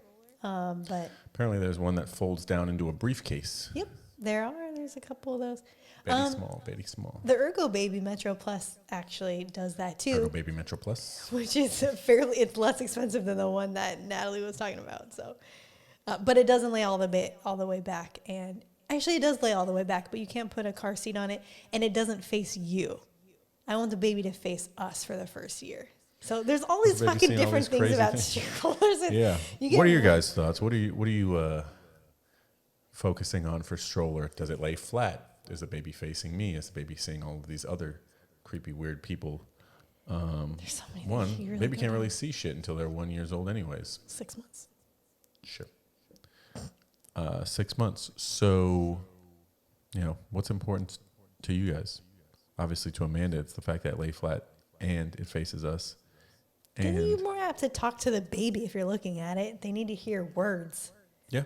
But Apparently there's one that folds down into a briefcase. yep, there's a couple of those. Betty small. The Ergo Baby Metro Plus actually does that too. Ergo Baby Metro Plus. Which is it's less expensive than the one that Natalie was talking about. So, but it doesn't lay all the way back, and Actually, it does lay all the way back, but you can't put a car seat on it, and it doesn't face you. I want the baby to face us for the first year. So there's all these Baby fucking seeing all different these things crazy about things. strollers. And Yeah. you What are your get- guys' thoughts? What are you focusing on for stroller? Does it lay flat? Is the baby facing me? Is the baby seeing all of these other creepy, weird people? There's so many things One, you really baby don't can't know. really see shit until they're 1 year old anyways. 6 months. Sure. 6 months. So, what's important to you guys? Obviously to Amanda, it's the fact that it lay flat and it faces us. Then And you're more apt to talk to the baby if you're looking at it. They need to hear words. yeah.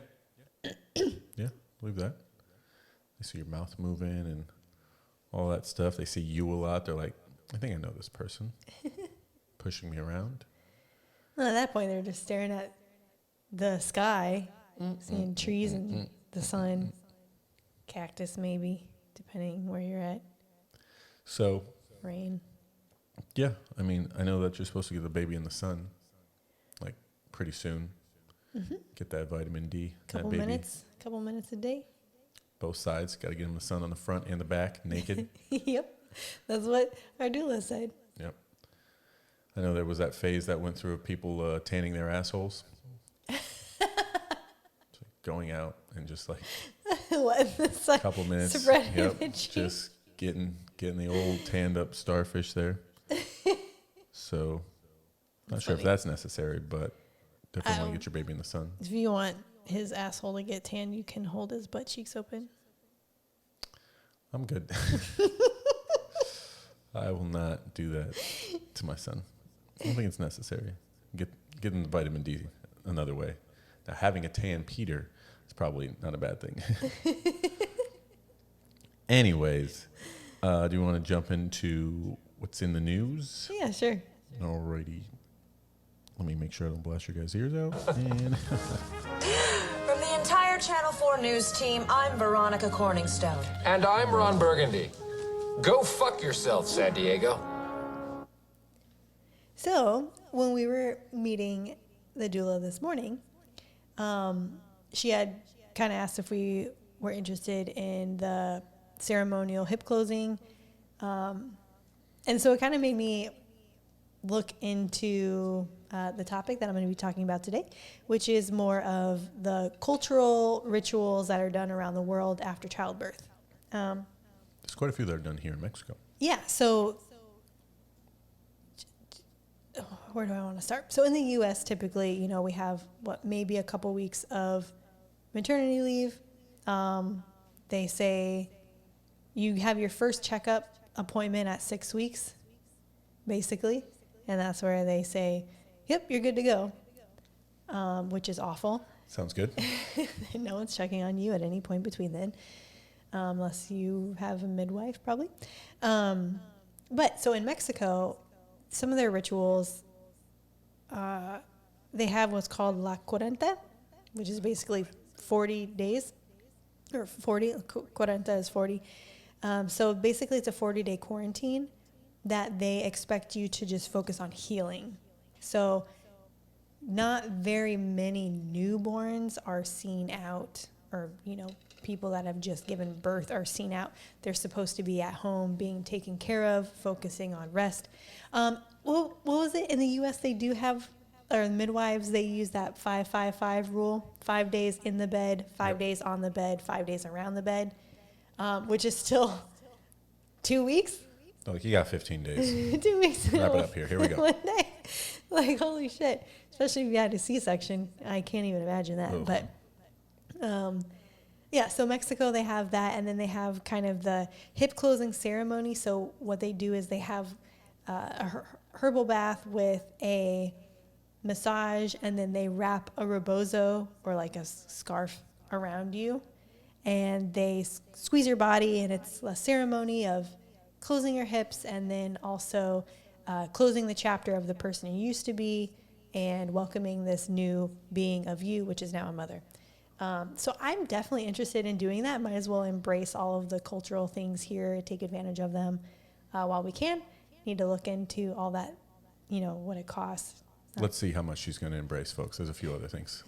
Yeah, believe that. They see your mouth moving and all that stuff. They see you a lot. They're like, I think I know this person. Pushing me around. Well, at that point, they're just staring at the sky, seeing trees and the sun, cactus maybe, depending where you're at. So, Rain. yeah, I mean, I know that you're supposed to get the baby in the sun, like, pretty soon. Get that vitamin D. Couple that baby. minutes a day. Both sides. Got to get him the sun on the front and the back, naked. Yep, that's what our doula said. Yep. I know there was that phase that went through of people tanning their assholes. It's like going out and just like What the sun? a couple minutes. Spread Yep. the cheek. Just getting the old tanned up starfish there. So, not sure if funny. that's necessary, but definitely want to get your baby in the sun. If you want his asshole to get tan, you can hold his butt cheeks open. I'm good. I will not do that to my son. I don't think it's necessary. Get him the vitamin D another way. Now, having a tan Peter is probably not a bad thing. Anyways, do you want to jump into what's in the news? Yeah, sure. Alrighty. Let me make sure I don't blast your guys' ears out. And From the entire Channel 4 news team, I'm Veronica Corningstone. And I'm Ron Burgundy. Go fuck yourself, San Diego. So when we were meeting the doula this morning, she had kind of asked if we were interested in the ceremonial hip closing. And so it kind of made me look into the topic that I'm going to be talking about today, which is more of the cultural rituals that are done around the world after childbirth. there's quite a few that are done here in Mexico. Yeah, so where do I want to start? So in the U.S., typically, we have maybe a couple weeks of maternity leave. They say you have your first checkup appointment at 6 weeks, basically, and that's where they say, "Yep, you're good to go," which is awful. Sounds good. No one's checking on you at any point between then, unless you have a midwife, probably. But so in Mexico, some of their rituals, they have what's called La Cuarenta, which is basically 40 days, or 40, Cuarenta is 40. So basically it's a 40-day quarantine that they expect you to just focus on healing. So not very many newborns are seen out, or, people that have just given birth are seen out. They're supposed to be at home being taken care of, focusing on rest. What was it? In the U.S., they do have, or midwives, they use that 5-5-5 rule, 5 days in the bed, 5 days on the bed, 5 days around the bed, which is still 2 weeks. Like, you got 15 days. 2 weeks. Wrap it up here. Here we go. One day. Like, holy shit. Especially if you had a C-section. I can't even imagine that. Ugh. But, yeah, so Mexico, they have that. And then they have kind of the hip closing ceremony. So what they do is they have a herbal bath with a massage. And then they wrap a rebozo, or like a scarf, around you. And they squeeze your body. And it's a ceremony of closing your hips, and then also closing the chapter of the person you used to be and welcoming this new being of you, which is now a mother. So I'm definitely interested in doing that. Might as well embrace all of the cultural things here, take advantage of them while we can. Need to look into all that, what it costs. Let's see how much she's going to embrace, folks. There's a few other things.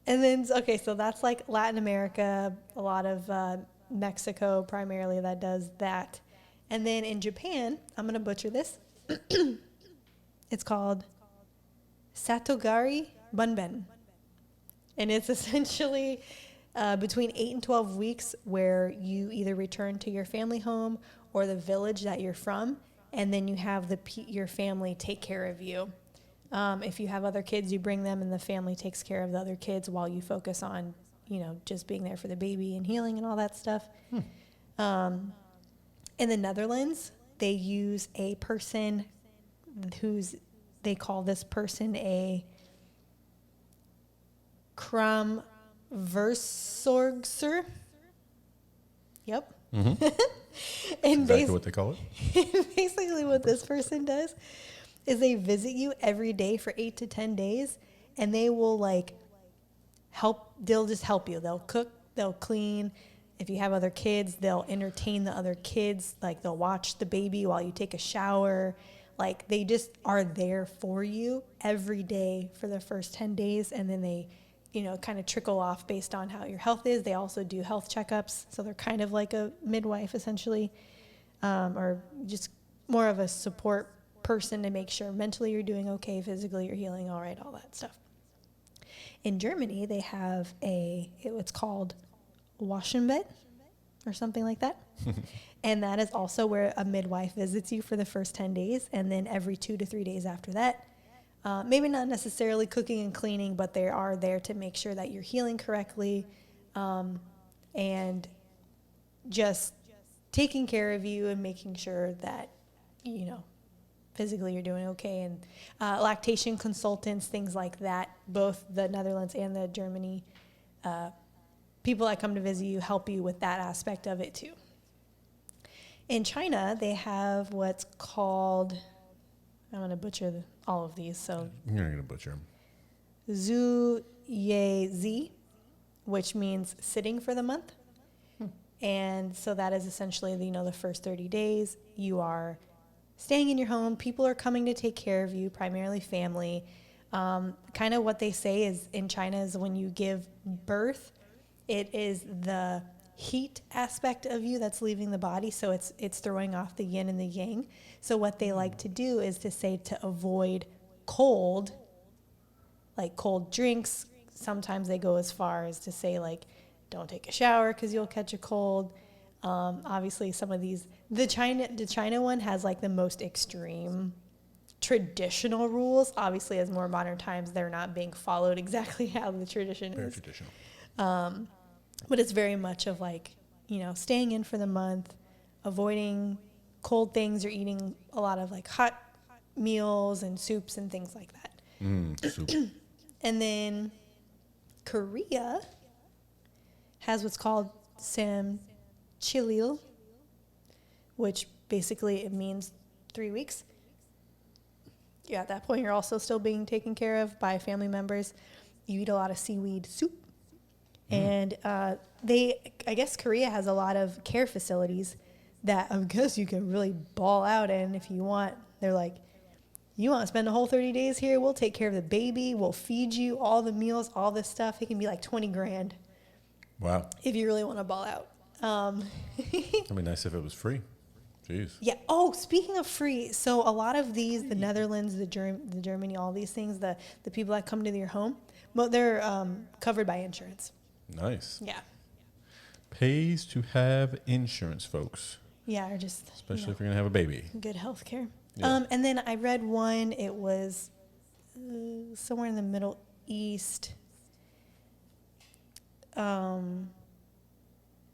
And then, okay, so that's like Latin America, a lot of Mexico primarily that does that. And then in Japan, I'm going to butcher this. It's called Satogari Bunben. And it's essentially between 8 and 12 weeks where you either return to your family home or the village that you're from, and then you have your family take care of you. If you have other kids, you bring them, and the family takes care of the other kids while you focus on, just being there for the baby and healing and all that stuff. In the Netherlands, they use a person they call this person a kraamverzorgster. Yep. Mm-hmm. And exactly what they call it. basically what this person does is they visit you every day for 8 to 10 days, and they will they'll just help you. They'll cook, they'll clean. If you have other kids, they'll entertain the other kids. Like, they'll watch the baby while you take a shower. Like, they just are there for you every day for the first 10 days. And then they, kind of trickle off based on how your health is. They also do health checkups. So they're kind of like a midwife, essentially, or just more of a support person to make sure mentally you're doing okay, physically you're healing all right, all that stuff. In Germany, they have it's called Wochenbett or something like that. And that is also where a midwife visits you for the first 10 days. And then every 2 to 3 days after that, maybe not necessarily cooking and cleaning, but they are there to make sure that you're healing correctly, and just taking care of you and making sure that, physically you're doing okay. And lactation consultants, things like that, both the Netherlands and the Germany people that come to visit you help you with that aspect of it too. In China, they have what's called, I'm going to butcher all of these, so You're not going to butcher them. Zhu Ye Zi, which means sitting for the month. And so that is essentially, the first 30 days you are staying in your home. People are coming to take care of you, primarily family. Kind of what they say is in China is when you give birth, it is the heat aspect of you that's leaving the body. So it's throwing off the yin and the yang. So what they like to do is to say to avoid cold, like cold drinks. Sometimes they go as far as to say, like, don't take a shower because you'll catch a cold. Obviously, some of these, the China one has like the most extreme traditional rules. Obviously, as more modern times, they're not being followed exactly how the tradition Very is. traditional. But it's very much of like, staying in for the month, avoiding cold things, or eating a lot of like hot meals and soups and things like that. Soup. And then Korea has what's called Samchilil, which basically it means 3 weeks. Yeah, at that point, you're also still being taken care of by family members. You eat a lot of seaweed soup. And I guess Korea has a lot of care facilities that I guess you can really ball out in if you want. They're like, you want to spend the whole 30 days here? We'll take care of the baby. We'll feed you all the meals, all this stuff. It can be like 20 grand. Wow. If you really want to ball out. That'd be nice if it was free. Jeez. Yeah. Oh, speaking of free, so a lot of these, the Netherlands, the Germany, all these things, the people that come to your home, but they're covered by insurance. Nice. Yeah. Pays to have insurance, folks. Yeah, or just Especially if you're going to have a baby. good health care. Yeah. And then I read one, it was somewhere in the Middle East.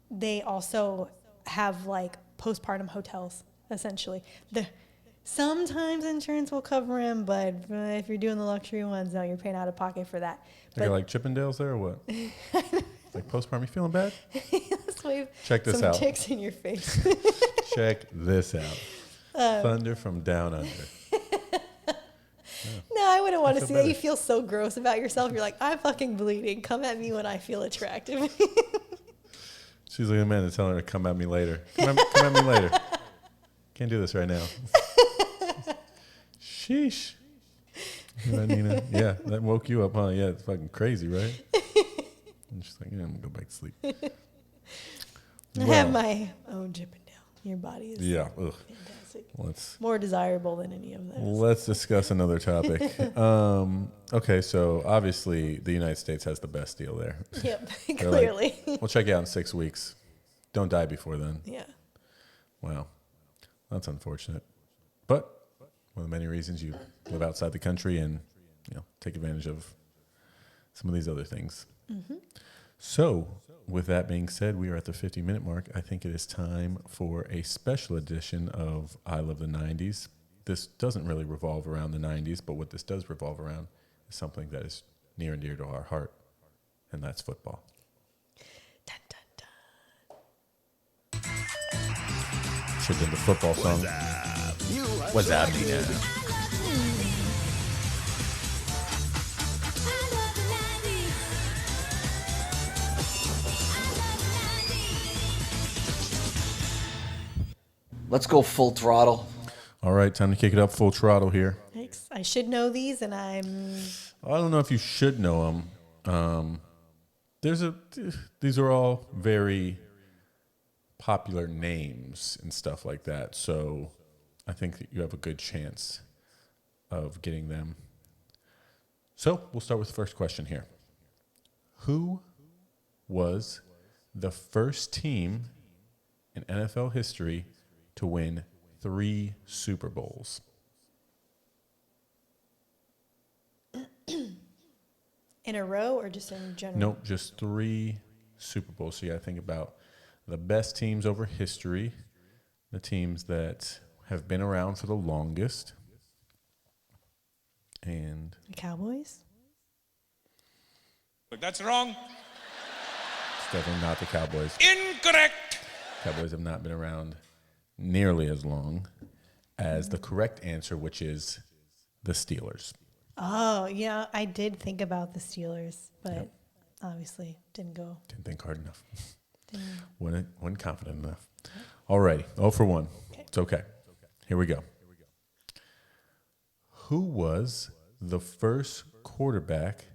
They also have like postpartum hotels, essentially. Sometimes insurance will cover them, but if you're doing the luxury ones, no, you're paying out of pocket for that. They got like Chippendales there or what? Like postpartum, you feeling bad? Let's wave Check this some out. ticks in your face. Check this out. Thunder from down under. No, I wouldn't want to feel see that. better. You feel so gross about yourself. You're like, I'm fucking bleeding. Come at me when I feel attractive. She's like, man, telling her to come at me later. Come at me later. Can't do this right now. Sheesh. You know, Nina? Yeah, that woke you up, huh? Yeah, it's fucking crazy, right? I'm just like, yeah, I'm going to go back to sleep. I have my own Chippendale. Your body is Yeah. Ugh. fantastic. More desirable than any of those. Let's discuss another topic. Okay, so obviously the United States has the best deal there. Yep, They're clearly. like, we'll check you out in 6 weeks. Don't die before then. Yeah. Wow. That's unfortunate. But one of the many reasons you live outside the country and take advantage of some of these other things. Mm-hmm. So, with that being said, we are at the 50-minute mark. I think it is time for a special edition of I Love the 90s. This doesn't really revolve around the 90s, but what this does revolve around is something that is near and dear to our heart, and that's football. Dun, dun, dun. Should have done the football song. What's up, Nina? Let's go full throttle. All right, time to kick it up full throttle here. Thanks. I should know these, and I'm... I don't know if you should know them. These are all very popular names and stuff like that, so I think that you have a good chance of getting them. So we'll start with the first question here. Who was the first team in NFL history to win 3 Super Bowls? In a row or just in general? Nope, just 3 Super Bowls. So you got to think about the best teams over history, the teams that have been around for the longest, and... The Cowboys? But that's wrong. It's definitely not the Cowboys. Incorrect. Cowboys have not been around nearly as long as the correct answer, which is the Steelers. Oh, yeah, I did think about the Steelers, but obviously didn't go. Didn't think hard enough. Wasn't confident enough. All righty. 0 for 1. Okay. It's okay. Here we go. Who was the first quarterback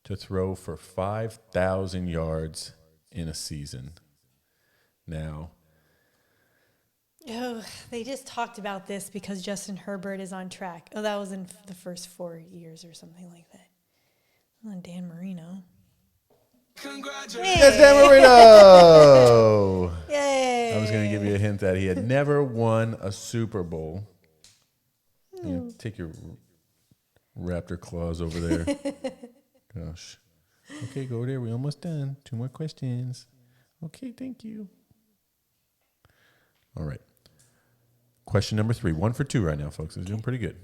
to throw for 5,000 yards in a season? Now... Oh, they just talked about this because Justin Herbert is on track. Oh, that was in the first 4 years or something like that. And Dan Marino. Congratulations. Yes, Dan Marino! Yay! I was going to give you a hint that he had never won a Super Bowl. Take your raptor claws over there. Gosh. Okay, go there. We're almost done. 2 more questions. Okay, thank you. All right. Question number 3. 1 for 2 right now, folks. It's doing pretty good.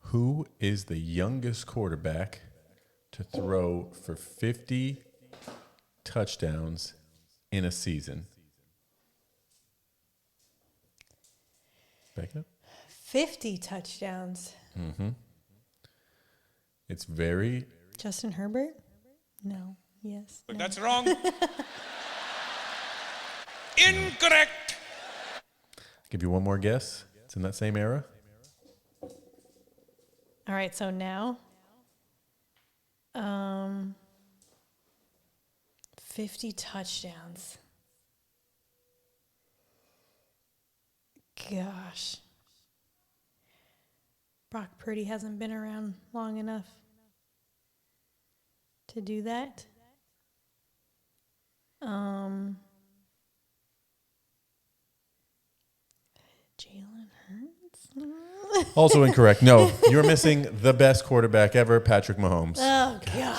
Who is the youngest quarterback to throw for 50 touchdowns in a season? Back up. 50 touchdowns. Mm-hmm. It's very... Justin Herbert? No. Yes. But no. that's wrong. Incorrect. Give you one more guess. It's in that same era. All right, so now 50 touchdowns. Gosh. Brock Purdy hasn't been around long enough to do that. Jalen Hurts? Also incorrect. No, you're missing the best quarterback ever, Patrick Mahomes. Oh, God.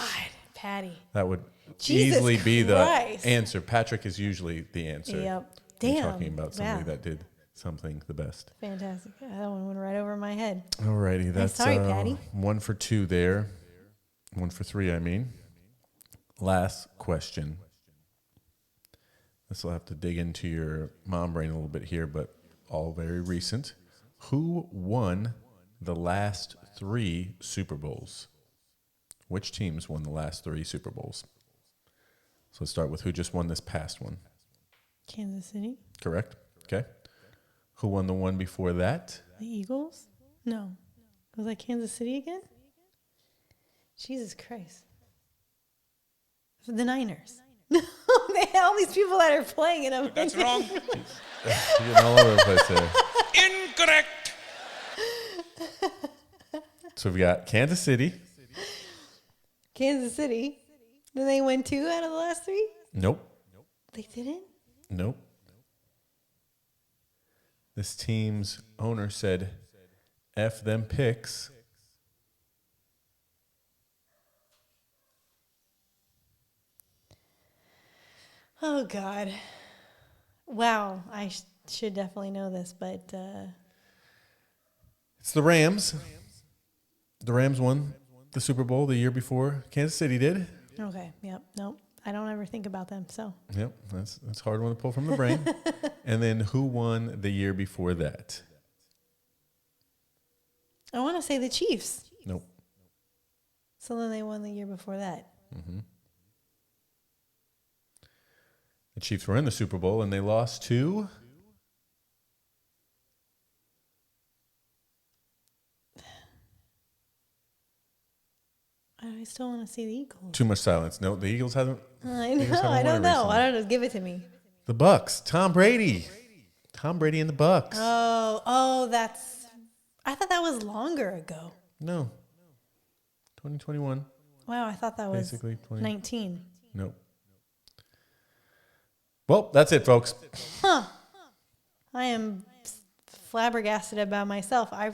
Patty. That would Jesus easily be the Christ. answer. Patrick is usually the answer. Yep. You're Damn. talking about somebody Wow. that did something the best. Fantastic. That one went right over my head. Alrighty, that's sorry, Patty. 1 for 2 there. 1 for 3, I mean. Last question. This will have to dig into your mom brain a little bit here, but all very recent. Who won the last 3 Super Bowls? Which teams won the last 3 Super Bowls? So let's start with who just won this past one. Kansas City? Correct? Okay. Who won the one before that? The Eagles? No. Was that Kansas City again? Jesus Christ. The Niners. They have all these people that are playing in them. That's wrong. You're getting all over the place there. Incorrect. So we got Kansas City. Kansas City. Then they win 2 out of the last 3? Nope. They didn't? Nope. This team's owner said, F them picks. Oh, God. Wow. I should definitely know this, but It's the Rams. The Rams won the Super Bowl the year before Kansas City did. okay. Yep. Nope. I don't ever think about them, so. Yep, that's a hard one to pull from the brain. And then who won the year before that? I want to say the Chiefs. Nope. So then they won the year before that. The Chiefs were in the Super Bowl and they lost to I still want to see the Eagles. too much silence. No, the Eagles haven't. I Eagles know. haven't I won don't it know. recently. I don't know. Give it to me. The Bucks. Tom Brady. Tom Brady and the Bucks. Oh, that's. I thought that was longer ago. No. 2021. Wow, I thought that was Basically 20. 19. Nope. Well, that's it, folks. I am flabbergasted about myself. I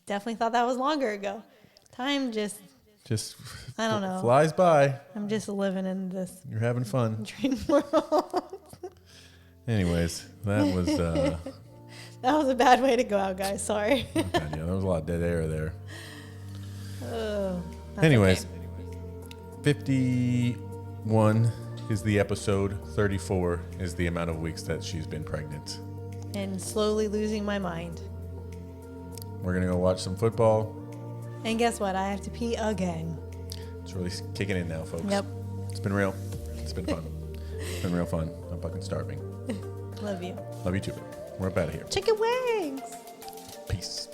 definitely thought that was longer ago. Time just, Just I don't know. flies by. I'm just living in this You're having fun. dream world. Anyways, that was That was a bad way to go out, guys. Sorry. God, yeah, there was a lot of dead air there. Oh, that's Anyways, okay. 51 is the episode. 34 is the amount of weeks that she's been pregnant. And slowly losing my mind. We're going to go watch some football. And guess what? I have to pee again. It's really kicking in now, folks. Yep. It's been real. It's been fun. It's been real fun. I'm fucking starving. Love you. Love you too. We're up out of here. Chicken wings. Peace.